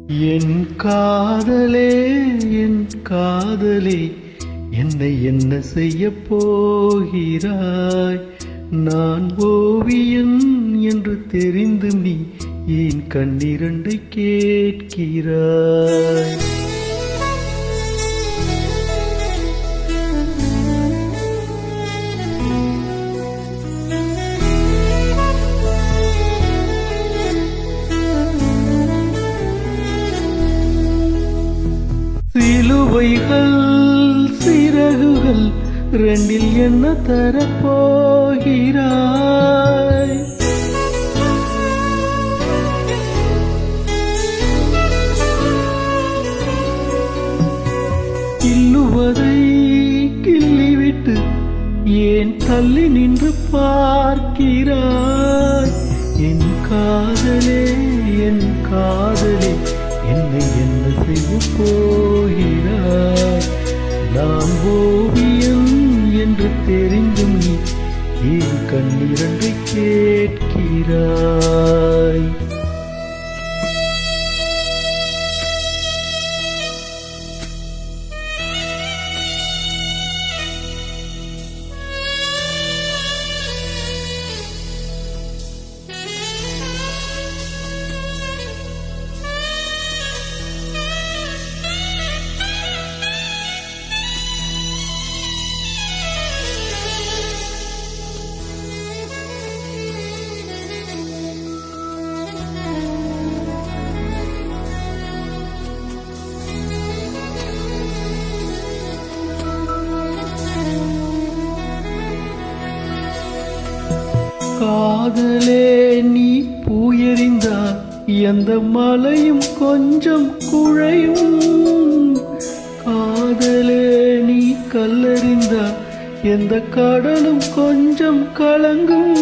என் காதலே என் காதலே என்னை என்ன செய்ய போகிறாய்? நான் ஓவியன் என்று தெரிந்து நீ என் கண்ணிரண்டை கேட்கிறாய். சிலுவைகள் சிறகுகள் ரெண்டில் என்ன தரப்போகிறாய்? கில்லுவதை கிள்ளிவிட்டு ஏன் தள்ளி நின்று பார்க்கிறாய்? என் காதலே என் காதலே என்னை என்ன செய்ய போகிறாய்? நான் ஓவியம் என்று தெரிந்தும் நீ என் கண்ணிரண்டை கேட்கிறாய். காதலே நீ பூயெறிந்தால் எந்த மலையும் கொஞ்சம் குழையும். காதலே நீ கல்லெறிந்தால் எந்த கடலும் கொஞ்சம் கலங்கும்.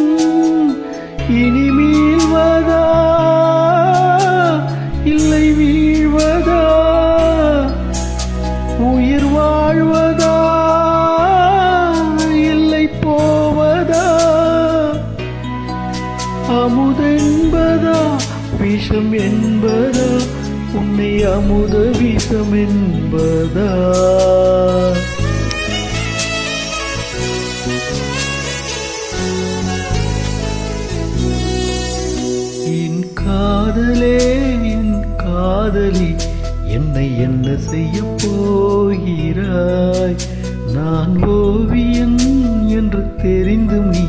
இனி மீள்வதா இல்லை வீழ்வதா? உயிர் வாழ்வதா இல்லை போவதா? அமுதென்பதா விஷம் என்பதா? உன்னை அமுத விஷம் என்பதா? என் காதலே என் காதலி என்னை என்ன செய்ய போகிறாய்? நான் ஓவியன் என்று தெரிந்தும் நீ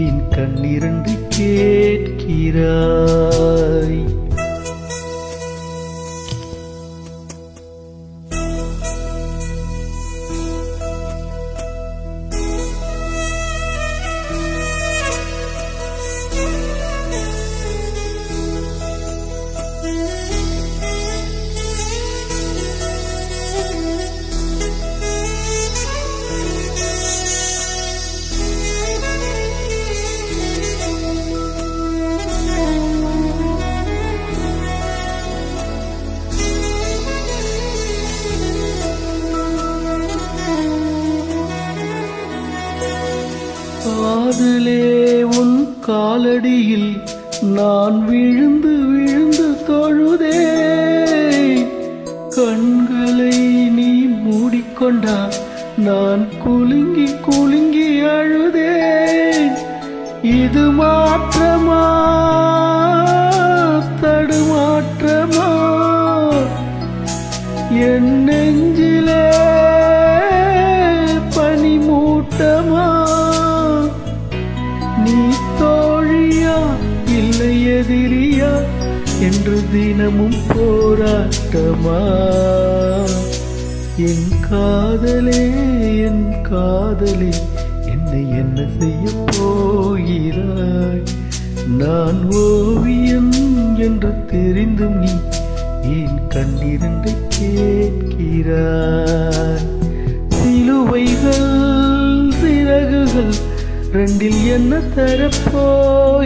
என் கண்ணிரண்டு கேட்கிறாய். காதலே உன் காலடியில் நான் விழுந்து விழுந்து தொழுதே. கண்களை நீ மூடிக்கொண்டா நான் குலுங்கி குலுங்கி அழுதேன். இது மாற்றமா தடுமாற்றமா? என் நெஞ்சிலே பனிமூட்டமா? நீ தோழியா இல்லை எதிரியா என்று தினமும் போராட்டமா? என் காதலே என் காதலே என்னை என்ன செய்ய போகிறாய்? நான் ஓவியம் என்று தெரிந்தும் நீ என் கண்ணிரண்டை கேட்கிறாய். சிலுவைகள் சிறகுகள் ரெண்டில் என்ன தரப்போகிறாய்?